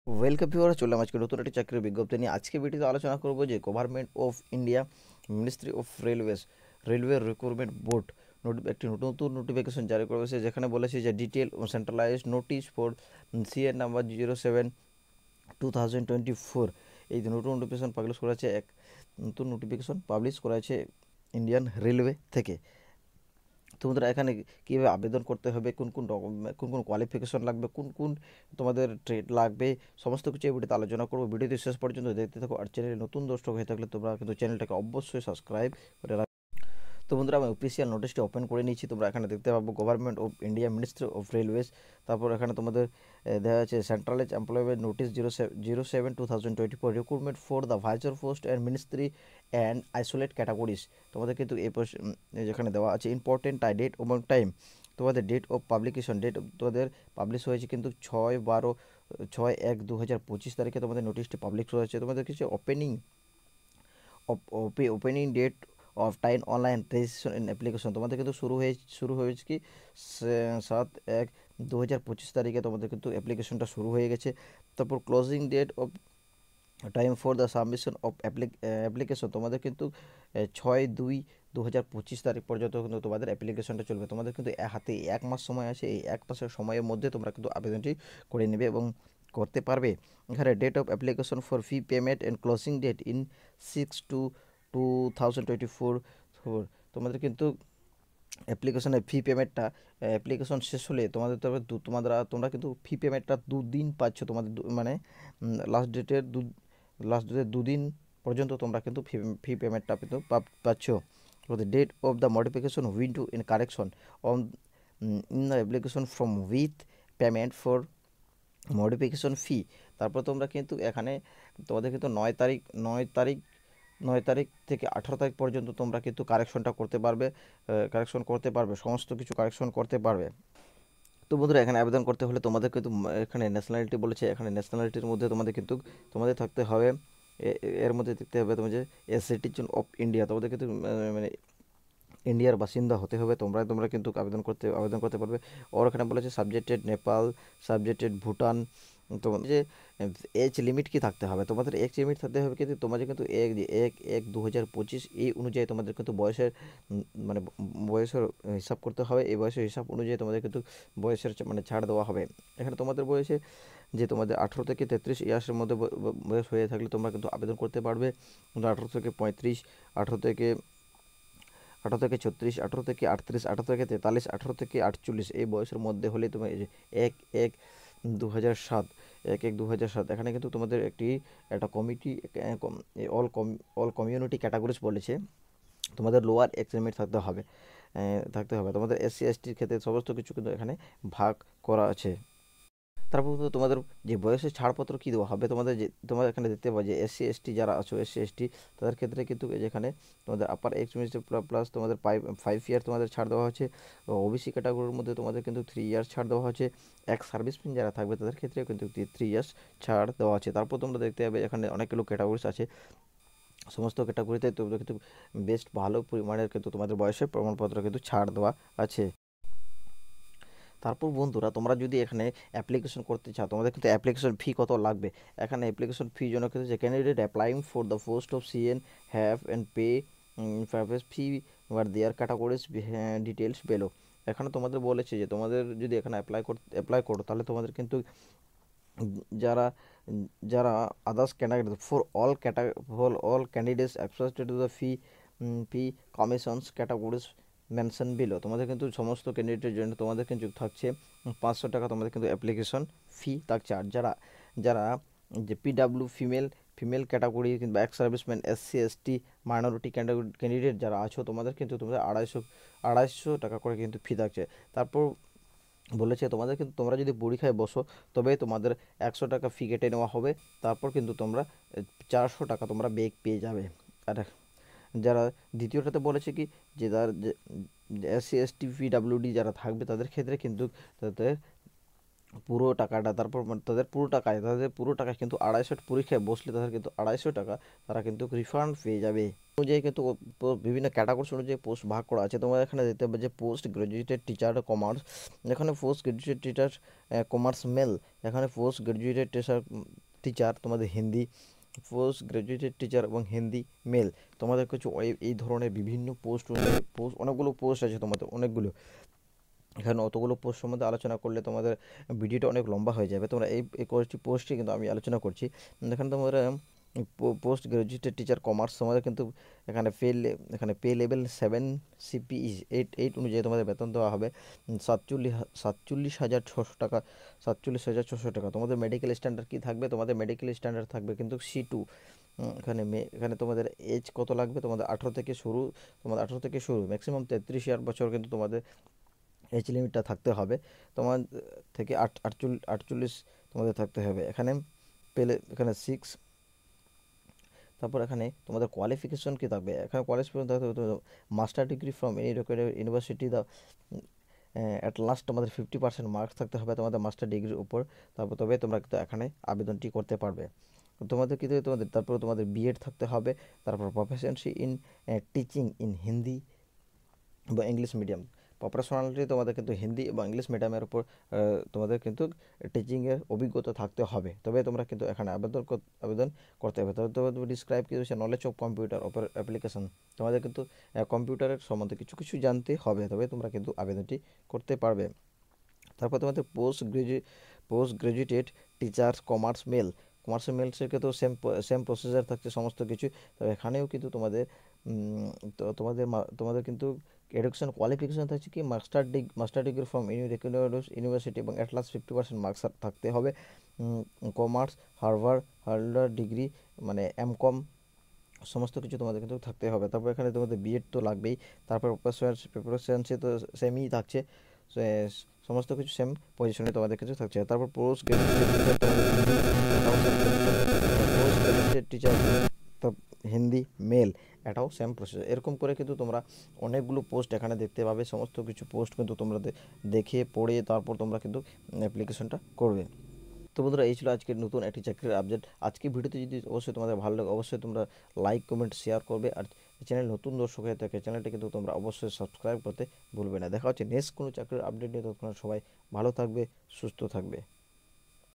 Welcome viewer, চললাম আজকে নতুন একটি চাকরির বিজ্ঞপ্তি নিয়ে। আজকে ভিডিওতে আলোচনা করব যে government of India ministry of railway recruitment board একটি নতুন নোটিফিকেশন জারি করেছে, যেখানে বলেছে যে detail centralised notice for CN number 07/2024। এই যে নতুন নোটিফিকেশন পাবলিশ করেছে, নতুন নোটিফিকেশন পাবলিশ করেছে ইন্ডিয়ান রেলওয়ে থেকে। তোমাদের এখানে কীভাবে আবেদন করতে হবে, কোন কোন কোয়ালিফিকেশন লাগবে, কোন কোন তোমাদের ট্রেড লাগবে, সমস্ত কিছু এই ভিডিওতে আলোচনা করবো। ভিডিওটি শেষ পর্যন্ত দেখতে থাকো। আর চ্যানেলে নতুন দর্শক হয়ে থাকলে তোমরা কিন্তু চ্যানেলটাকে অবশ্যই সাবস্ক্রাইব করে রাখো। তো বন্ধুরা, আমি অফিসিয়াল নোটিশটি ওপেন করে নিয়েছি। তোমরা এখানে দেখতে পাবো government of India ministry of railways. তারপর এখানে তোমাদের দেওয়া আছে centralise employment notice 07/2024 recruitment for the ভাইচার post and ministry and isolate categories. তোমাদের কিন্তু যেখানে দেওয়া আছে ইম্পর্টেন্ট ডেট এবং টাইম। তোমাদের ডেট অফ পাবলিকেশন, তোমাদের পাবলিশ হয়েছে কিন্তু 6/1/2025 তারিখে তোমাদের নোটিশটি পাবলিশ হয়েছে। তোমাদের কিছু opening date of time online registration in application. তোমাদের কিন্তু শুরু হয়েছে কি 7/1/2025 তারিখে তোমাদের কিন্তু অ্যাপ্লিকেশনটা শুরু হয়ে গেছে। তারপর closing date of time for the submission of application, তোমাদের কিন্তু 6/2/2025 তারিখ পর্যন্ত কিন্তু তোমাদের অ্যাপ্লিকেশনটা চলবে। তোমাদের কিন্তু হাতে 1 মাস সময় আছে। এই 1 মাসের সময়ের মধ্যে তোমরা কিন্তু আবেদনটি করে নেবে এবং করতে পারবে। এখানে date of application for fee payment and closing date in 6/2/2024। তোমাদের কিন্তু অ্যাপ্লিকেশনের ফি পেমেন্টটা অ্যাপ্লিকেশন শেষ হলে তোমাদের তবে তোমরা কিন্তু ফি পেমেন্টটা 2 দিন পাচ্ছ। তোমাদের মানে লাস্ট ডেটের 2 দিন পর্যন্ত তোমরা কিন্তু ফি পেমেন্টটা কিন্তু পাচ্ছ। Date of the modification window in correction on in the application from with payment for modification fee. তারপর তোমরা কিন্তু এখানে তোমাদের কিন্তু 9 তারিখ থেকে 18 তারিখ পর্যন্ত তোমরা কিন্তু কারেকশন করতে পারবে, সমস্ত কিছু কারেকশন করতে পারবে। তো বন্ধুরা, এখানে আবেদন করতে হলে তোমাদের কিন্তু এখানে ন্যাশনালিটি বলেছে। এখানে ন্যাশনালিটির মধ্যে তোমাদের থাকতে হবে, এর মধ্যে দেখতে হবে তোমার যে সিটিজেন অফ ইন্ডিয়া। তোমাদের কিন্তু মানে ইন্ডিয়ার বাসিন্দা হতে হবে। তোমরা কিন্তু আবেদন করতে পারবে। ওর এখানে বলেছে সাবজেক্টেড নেপাল, সাবজেক্টেড ভুটান। তো যে এজ লিমিট কি থাকতে হবে, তোমাদের এজ লিমিট থাকতে হবে কিন্তু তোমাদের কিন্তু 1/1/2025 এই অনুযায়ী তোমাদের কিন্তু মানে বয়সের হিসাব করতে হবে। এই বয়সের হিসাব অনুযায়ী তোমাদের কিন্তু বয়সের মানে ছাড় দেওয়া হবে। এখানে তোমাদের বয়সে যে তোমাদের 18 থেকে 33 ইয়ার্সের মধ্যে বয়স হয়ে থাকলে তোমরা কিন্তু আবেদন করতে পারবে। 18 থেকে 35, 18 থেকে 36, 18 থেকে 38, 18 থেকে 43, 18 থেকে 48 এই বয়সের মধ্যে হলে তুমি 1/1/2007 1/1/2007 এখানে কিন্তু তোমাদের একটা কমিটি অল কমিউনিটি ক্যাটাগরিজ বলেছে। তোমাদের লোয়ার এজ লিমিট থাকতে হবে। তোমাদের SC STর ক্ষেত্রে সমস্ত কিছু কিন্তু এখানে ভাগ করা আছে। তারপর তোমাদের যে বয়সের ছাড়পত্র কী দেওয়া হবে, তোমরা এখানে দেখতে পাবে যে SC ST যারা আছো, SC ST তাদের ক্ষেত্রে কিন্তু যেখানে তোমাদের আপার এজ লিমিট প্লাস তোমাদের 5 ইয়ার তোমাদের ছাড় দেওয়া হচ্ছে। OBC ক্যাটাগরির মধ্যে তোমাদের কিন্তু 3 ইয়ার্স ছাড় দেওয়া হচ্ছে। সার্ভিসম্যান যারা থাকবে তাদের ক্ষেত্রে কিন্তু 3 ইয়ার্স ছাড় দেওয়া আছে। তারপর তোমরা দেখতে পাবে এখানে অনেকগুলো ক্যাটাগরিজ আছে। সমস্ত ক্যাটাগরিতে তোমরা কিন্তু বেস্ট ভালো পরিমাণের কিন্তু তোমাদের বয়সের প্রমাণপত্র কিন্তু ছাড় দেওয়া আছে। তারপর বন্ধুরা, তোমরা যদি এখানে অ্যাপ্লিকেশন করতে চাও, তোমাদের কিন্তু অ্যাপ্লিকেশন ফি কত লাগবে। এখানে অ্যাপ্লিকেশন ফি জন্য কিন্তু যে candidate applying for the post of CN have and pay fee war their categories details below. এখানে তোমাদের বলেছে যে তোমাদের যদি এখানে অ্যাপ্লাই করো তাহলে তোমাদের কিন্তু যারা যারা others candidate for all candidates accepted to the fee commissions categories mention below. তোমাদের কিন্তু সমস্ত ক্যান্ডিডেটের জন্য তোমাদের কিন্তু থাকছে 500 টাকা তোমাদের কিন্তু অ্যাপ্লিকেশন ফি থাকছে। আর যারা যে ফিমেল ক্যাটাগরি কিংবা ex serviceman, SC ST minority candidate যারা আছো, তোমাদের কিন্তু তোমাদের 250 টাকা করে কিন্তু ফি থাকছে। তারপর বলেছে তোমাদের কিন্তু তোমরা যদি পরীক্ষায় বসো তবে তোমাদের 100 টাকা ফি কেটে নেওয়া হবে। তারপর কিন্তু তোমরা 400 টাকা তোমরা বেক পেয়ে যাবে। আর যারা দ্বিতীয়টাতে বলেছে কি যে SC ST PWD যারা থাকবে তাদের ক্ষেত্রে কিন্তু তাদের পুরো টাকাটা, তারপর তাদের পুরো টাকায় কিন্তু 250 পরীক্ষায় বসলে তাদের কিন্তু 250 টাকা তারা কিন্তু রিফান্ড পেয়ে যাবে। অনুযায়ী কিন্তু বিভিন্ন ক্যাটাগরি অনুযায়ী পোস্ট ভাগ করা আছে। তোমাদের এখানে দেখতে পাবে যে পোস্ট গ্রাজুয়েটেড টিচার কমার্স, এখানে post graduated teacher commerce male, এখানে পোস্ট গ্রাজুয়েটেড টিচার টিচার তোমাদের হিন্দি, পোস্ট গ্রাজুয়েটেড টিচার এবং হিন্দি মেল। তোমাদের কিছু এই ধরনের বিভিন্ন পোস্ট অনুযায়ী অনেকগুলো পোস্ট আছে, তোমাদের অনেকগুলো। এখানে অতগুলো পোস্ট সম্বন্ধে আলোচনা করলে তোমাদের ভিডিওটা অনেক লম্বা হয়ে যাবে। তোমরা এই কয়েকটি পোস্টই কিন্তু আমি আলোচনা করছি। এখানে তোমরা পোস্ট গ্রাজুয়েটেড টিচার কমার্স তোমাদের কিন্তু এখানে পে লেভেল 7 সিপিই 8 অনুযায়ী তোমাদের বেতন দেওয়া হবে 47,600 টাকা। 47,600 টাকা। তোমাদের মেডিকেল স্ট্যান্ডার্ড কী থাকবে? তোমাদের মেডিকেল স্ট্যান্ডার্ড থাকবে কিন্তু C2। এখানে তোমাদের এজ কত লাগবে? তোমাদের 18 থেকে শুরু ম্যাক্সিমাম 33 বছর কিন্তু তোমাদের এজ লিমিটটা থাকতে হবে। তোমার থেকে 48 তোমাদের থাকতে হবে। এখানে 6। তারপর এখানে তোমাদের কোয়ালিফিকেশন কী থাকবে? এখানে কোয়ালিফিকেশন থাকতে হবে master degree from any recorded university at last তোমাদের 50% মার্কস থাকতে হবে তোমাদের মাস্টার ডিগ্রির উপর। তবে তোমরা কিন্তু এখানে আবেদনটি করতে পারবে। তোমাদের কী থাকবে? তারপরে তোমাদের বিএড থাকতে হবে। তারপর প্রফেশনসি ইন টিচিং ইন হিন্দি বা ইংলিশ মিডিয়াম। প্রফেশনালিটি তোমাদের কিন্তু হিন্দি এবং ইংলিশ মিডিয়ামের উপর তোমাদের কিন্তু টিচিংয়ের অভিজ্ঞতা থাকতে হবে। তবে তোমরা কিন্তু এখানে আবেদন করতে হবে। তবে তোমাদের ডিসক্রাইব কী হচ্ছে? Knowledge of computer application. তোমাদের কিন্তু কম্পিউটারের সম্বন্ধে কিছু কিছু জানতে হবে, তবে তোমরা কিন্তু আবেদনটি করতে পারবে। তারপর তোমাদের পোস্ট গ্রাজুয়েটেড টিচার্স কমার্স মেলসের ক্ষেত্রেও সেম প্রসিজার থাকছে সমস্ত কিছু। তবে এখানেও কিন্তু তোমাদের কিন্তু এডুকেশন কোয়ালিফিকেশন থাকছে কি master degree from recognized university এবং অ্যাট লাস্ট 50% মার্কস থাকতে হবে। কমার্স হার্ভার্ড ডিগ্রি মানে এমকম সমস্ত কিছু তোমাদের কিন্তু থাকতে হবে। তারপর এখানে তোমাদের বিএড তো লাগবেই। তারপর প্রিপারেশনসে তো সেমই থাকছে, সমস্ত কিছু সেম পজিশনে তোমাদের কিছু থাকছে। তারপর post graduated teacher Hindi male, এটাও সেম প্রসেস। এরকম করে কিন্তু তোমরা অনেকগুলো পোস্ট এখানে দেখতে পাবে। সমস্ত কিছু পোস্ট কিন্তু তোমরা দেখে পড়ে তারপর তোমরা কিন্তু অ্যাপ্লিকেশনটা করবে। তো বন্ধুরা, এই ছিল আজকের নতুন একটি চাকরির আপডেট। আজকের ভিডিওতে যদি অবশ্যই তোমাদের ভালো লাগে অবশ্যই তোমরা লাইক কমেন্ট শেয়ার করবে। আর চ্যানেল নতুন দর্শক হয়ে থাকে চ্যানেলটি কিন্তু তোমরা অবশ্যই সাবস্ক্রাইব করতে ভুলবে না। দেখা হচ্ছে নেক্সট কোনো চাকরির আপডেট নিয়ে। ততক্ষণ সবাই ভালো থাকবে, সুস্থ থাকবে।